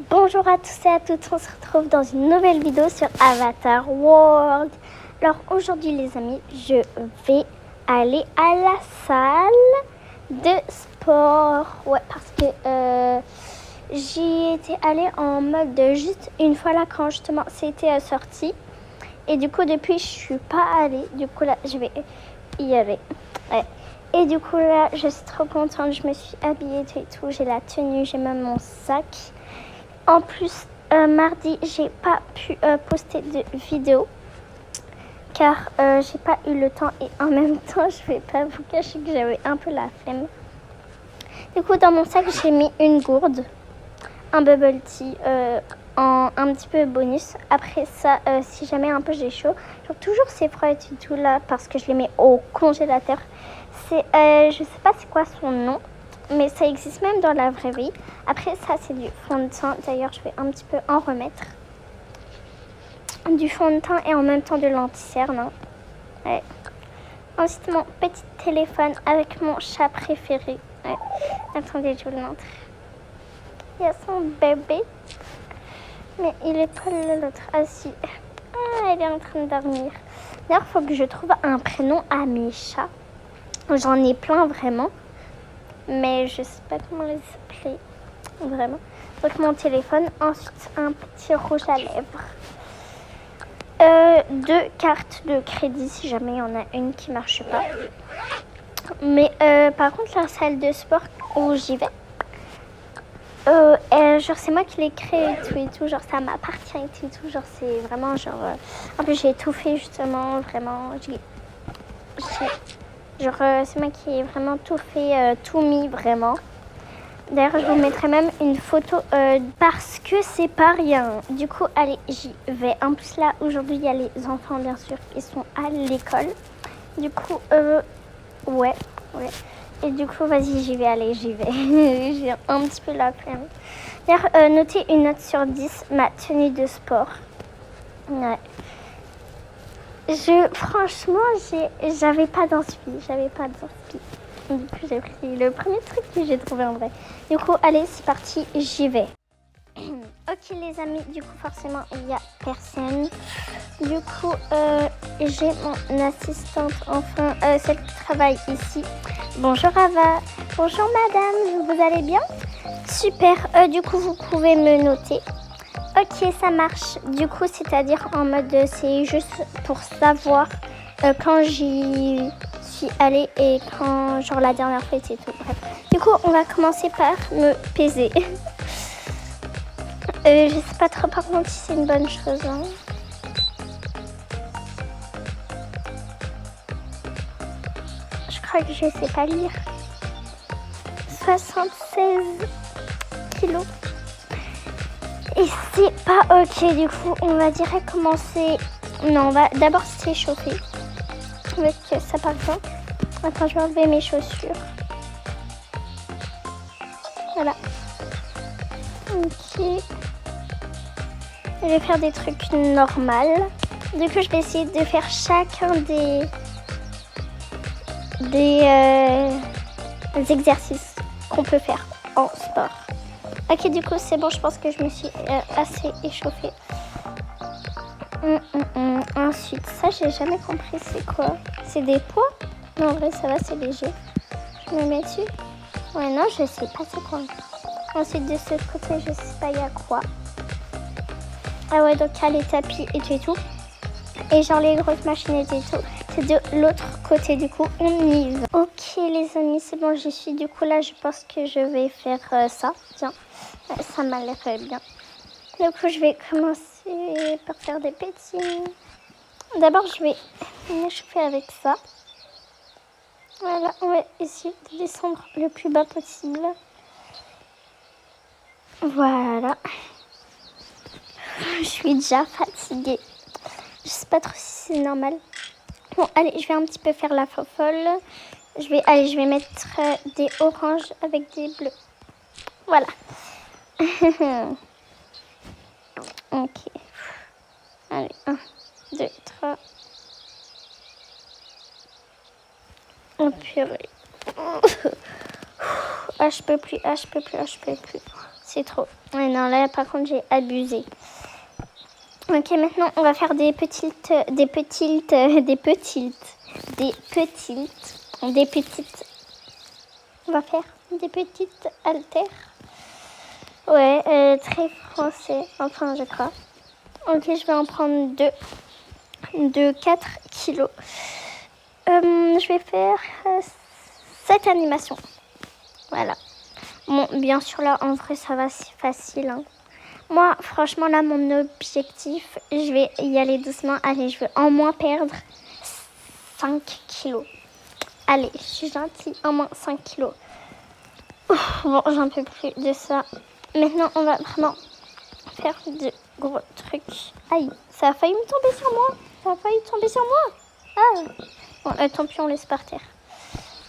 Bonjour à tous et à toutes, on se retrouve dans une nouvelle vidéo sur Avatar World. Alors aujourd'hui les amis, je vais aller à la salle de sport. Ouais, parce que j'y étais allée en mode juste une fois là quand justement c'était sorti. Et du coup depuis je suis pas allée, du coup là je vais y aller. Ouais. Et du coup là je suis trop contente, je me suis habillée et tout, j'ai la tenue, j'ai même mon sac. En plus, mardi, j'ai pas pu poster de vidéo car j'ai pas eu le temps et en même temps, je vais pas vous cacher que j'avais un peu la flemme. Du coup, dans mon sac, j'ai mis une gourde, un bubble tea, en un petit peu bonus. Après ça, si jamais un peu j'ai chaud, genre toujours ces froids et tout là parce que je les mets au congélateur. C'est, je sais pas c'est quoi son nom. Mais ça existe même dans la vraie vie. Après, ça, c'est du fond de teint. D'ailleurs, je vais un petit peu en remettre. Du fond de teint et en même temps de l'anti-cerne. Hein. Ouais. Ensuite, mon petit téléphone avec mon chat préféré. Ouais. Attendez, je vous le montre. Il y a son bébé. Mais il est pas là, l'autre. Ah, si. Ah, elle est en train de dormir. D'ailleurs, il faut que je trouve un prénom à mes chats. J'en ai plein, vraiment. Mais je sais pas comment les appeler, vraiment. Donc mon téléphone, ensuite un petit rouge à lèvres. 2 cartes de crédit si jamais il y en a une qui marche pas. Mais par contre la salle de sport où j'y vais, genre c'est moi qui l'ai créé et tout, genre ça m'appartient et tout, genre c'est vraiment genre... en plus j'ai tout fait justement, vraiment, genre, c'est moi qui ai vraiment tout fait, tout mis, vraiment. D'ailleurs, je vous mettrai même une photo parce que c'est pas rien. Du coup, allez, j'y vais. En plus, là, aujourd'hui, il y a les enfants, bien sûr, qui sont à l'école. Du coup, ouais. Et du coup, vas-y, j'y vais, allez, j'y vais. J'ai un petit peu la flemme. D'ailleurs, notez une note sur 10, ma tenue de sport. Ouais. Franchement, j'avais pas d'inspi. Du coup, j'ai pris le premier truc que j'ai trouvé en vrai. Du coup, allez, c'est parti, j'y vais. Ok, les amis, du coup, forcément, il n'y a personne. Du coup, j'ai mon assistante, enfin, celle qui travaille ici. Bonjour, Ava. Bonjour, madame, vous allez bien? Super, du coup, vous pouvez me noter. Ok, ça marche. Du coup, c'est-à-dire en mode, c'est juste pour savoir quand j'y suis allée et quand, genre, la dernière fois, c'est tout. Bref. Du coup, on va commencer par me peser. Je sais pas trop, par contre, si c'est une bonne chose. Hein. Je crois que je sais pas lire. 76 kilos. Et c'est pas ok, du coup, on va direct commencer. Non, on va d'abord s'échauffer avec ça par exemple. Attends, je vais enlever mes chaussures. Voilà. Ok. Je vais faire des trucs normaux. Du coup, je vais essayer de faire chacun des exercices qu'on peut faire en sport. Ok, du coup, c'est bon, je pense que je me suis assez échauffée. Ensuite, ça, j'ai jamais compris c'est quoi. C'est des poids? Non, en vrai, ça va, c'est léger. Je me mets dessus? Ouais, non, je sais pas c'est quoi. Ensuite, de ce côté, je sais pas, il y a quoi. Ah ouais, donc il y a les tapis et tout. Et genre les grosses machines et tout. C'est de l'autre côté, du coup, on y va. Ok, les amis, c'est bon, j'y suis. Du coup, là, je pense que je vais faire ça. Tiens, ça m'a l'air bien. Du coup, je vais commencer par faire des petits. D'abord, je vais m'échauffer avec ça. Voilà, on va essayer de descendre le plus bas possible. Voilà. Je suis déjà fatiguée. Je sais pas trop si c'est normal. Bon, allez, je vais un petit peu faire la fofolle. Je vais mettre des oranges avec des bleus. Voilà. Ok. Allez, 1, 2, 3. Oh purée. Ah, je peux plus. C'est trop. Ouais, non, là, par contre, j'ai abusé. Ok, maintenant, on va faire des petites... On va faire des petites haltères. Ouais, très français, enfin, je crois. Ok, je vais en prendre deux de 4 kilos. Je vais faire cette animation. Voilà. Bon, bien sûr, là, en vrai, ça va, c'est facile. Hein. Moi, franchement, là, mon objectif, je vais y aller doucement. Allez, je veux au moins perdre 5 kilos. Allez, je suis gentille, au moins 5 kilos. Bon, j'en peux plus de ça. Maintenant, on va vraiment faire de gros trucs. Aïe, ça a failli me tomber sur moi. Ça a failli tomber sur moi. Ah. Bon, tant pis, on laisse par terre.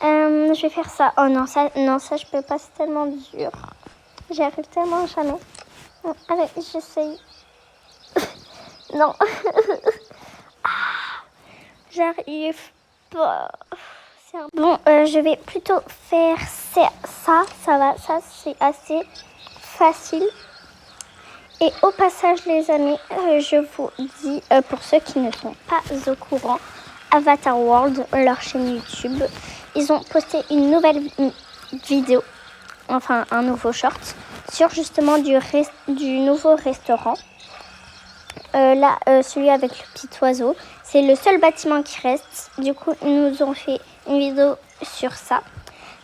Je vais faire ça. Oh non, ça, je peux pas, c'est tellement dur. J'y arrive tellement jamais. Bon, allez, j'essaye. Non. J'arrive pas. Bon, je vais plutôt faire ça. Ça va, ça c'est assez facile. Et au passage, les amis, je vous dis, pour ceux qui ne sont pas au courant, Avatar World, leur chaîne YouTube, ils ont posté une nouvelle vidéo, enfin un nouveau short, sur justement du nouveau restaurant. Là, celui avec le petit oiseau, c'est le seul bâtiment qui reste. Du coup, ils nous ont fait une vidéo sur ça.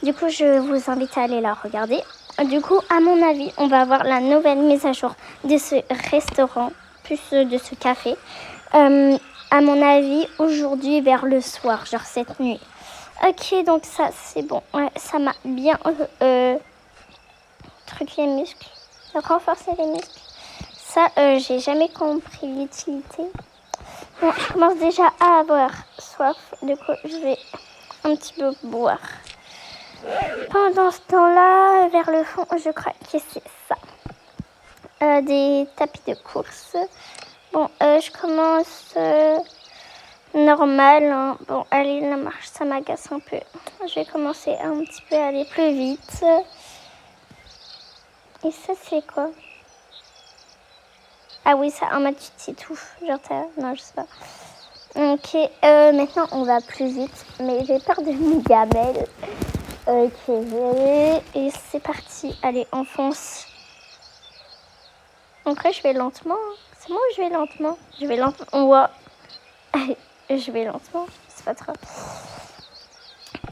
Du coup, je vous invite à aller la regarder. Du coup, à mon avis, on va avoir la nouvelle mise à jour de ce restaurant, plus de ce café. À mon avis, aujourd'hui vers le soir, genre cette nuit. Ok, donc ça, c'est bon. Ouais, ça m'a bien truqué les muscles, renforcé les muscles. Ça, j'ai jamais compris l'utilité. Bon, je commence déjà à avoir soif. Du coup, je vais un petit peu boire. Pendant ce temps-là, vers le fond, je crois que c'est ça. Des tapis de course. Bon, je commence normal. Hein. Bon, allez, la marche, ça m'agace un peu. Je vais commencer un petit peu à aller plus vite. Et ça, c'est quoi? Ah oui, ça, en mode tu t'étouffes. Genre, non, je sais pas. Ok, maintenant, on va plus vite. Mais j'ai peur de mes gamelles. Ok, et c'est parti. Allez, on fonce. Après, je vais lentement. C'est moi ou je vais lentement? Je vais lentement. On voit. Allez, je vais lentement. C'est pas trop.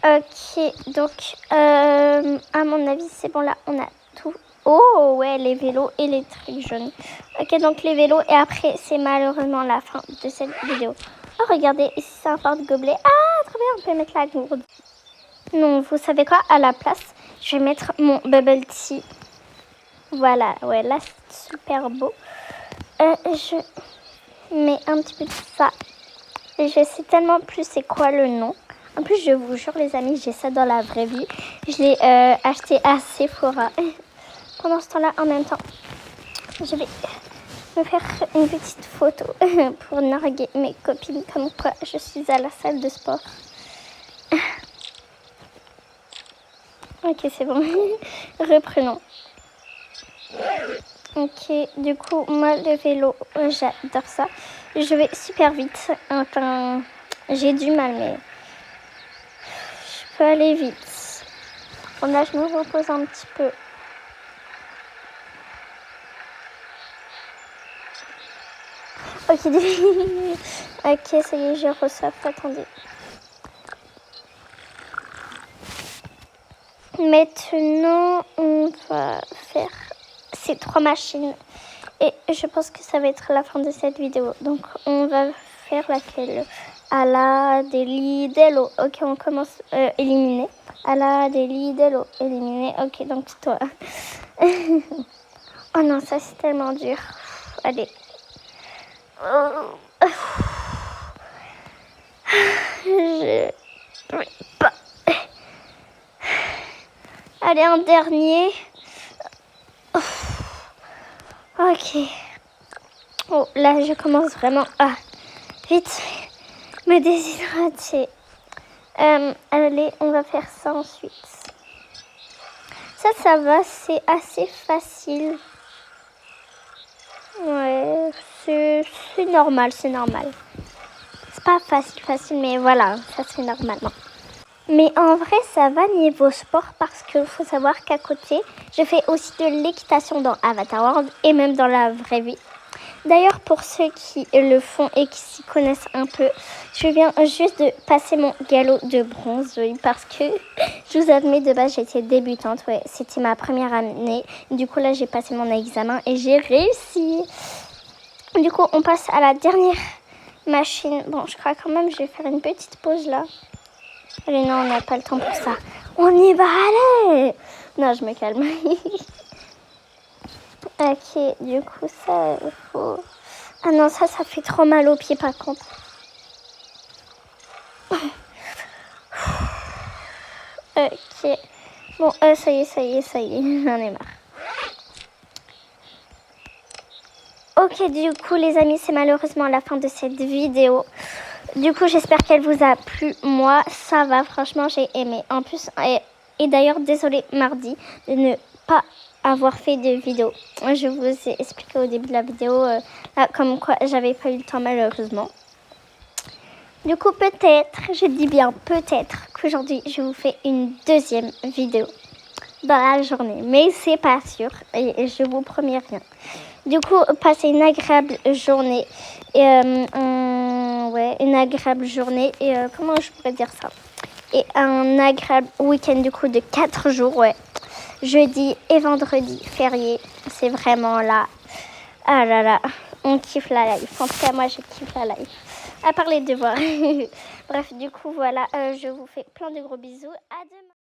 Ok, donc, à mon avis, c'est bon. Là, on a tout. Oh, ouais, les vélos et les trucs jaunes. Ok, donc les vélos. Et après, c'est malheureusement la fin de cette vidéo. Oh, regardez, ici, c'est un porte-gobelet. Ah, très bien, on peut mettre la gourde. Non, vous savez quoi? À la place, je vais mettre mon bubble tea. Voilà, ouais, là, c'est super beau. Je mets un petit peu de ça. Et je sais tellement plus c'est quoi le nom. En plus, je vous jure, les amis, j'ai ça dans la vraie vie. Je l'ai acheté à Sephora. Pendant ce temps-là, en même temps, je vais me faire une petite photo pour narguer mes copines comme quoi je suis à la salle de sport. Ok, c'est bon. Reprenons. Ok, du coup, moi, le vélo, j'adore ça. Je vais super vite. Enfin, j'ai du mal, mais je peux aller vite. Bon, là, je me repose un petit peu. Ok, ok, ça y est, je reçois. Attendez. Maintenant, on va faire ces 3 machines. Et je pense que ça va être la fin de cette vidéo. Donc, on va faire laquelle? À la delidello. Ok, on commence éliminer. À la delidello. Éliminer. Ok, donc toi. Oh non, ça c'est tellement dur. Allez. Je... pas. Allez, un dernier. Ok. Oh, là, je commence vraiment à vite me déshydrater. Allez, on va faire ça ensuite. Ça va, c'est assez facile. c'est normal, c'est normal. C'est pas facile, mais voilà, ça se fait normalement. Mais en vrai, ça va niveau sport parce qu'il faut savoir qu'à côté, je fais aussi de l'équitation dans Avatar World et même dans la vraie vie. D'ailleurs, pour ceux qui le font et qui s'y connaissent un peu, je viens juste de passer mon galop de bronze, oui, parce que je vous admets, de base, j'étais débutante, ouais, c'était ma première année. Du coup, là, j'ai passé mon examen et j'ai réussi. Du coup, on passe à la dernière machine. Bon, je crois quand même, je vais faire une petite pause là. Allez, non, on n'a pas le temps pour ça. On y va, allez! Non, je me calme. Ok, du coup, ça, il faut... Ah non, ça fait trop mal aux pieds, par contre. Ok. Bon, ça y est, j'en ai marre. Ok, du coup, les amis, c'est malheureusement la fin de cette vidéo. Du coup, j'espère qu'elle vous a plu. Moi, ça va, franchement, j'ai aimé. En plus, et d'ailleurs, désolée, mardi, de ne pas avoir fait de vidéo. Je vous ai expliqué au début de la vidéo, comme quoi j'avais pas eu le temps, malheureusement. Du coup, peut-être, je dis bien peut-être, qu'aujourd'hui, je vous fais une deuxième vidéo dans la journée. Mais c'est pas sûr, et je vous promets rien. Du coup, passez une agréable journée. Ouais, une agréable journée. Et comment je pourrais dire ça? Et un agréable week-end du coup de 4 jours, ouais. Jeudi et vendredi férié. C'est vraiment là. Ah là là, on kiffe la life. En tout cas, moi, je kiffe la life. À part les devoirs. Bref, du coup, voilà. Je vous fais plein de gros bisous. À demain.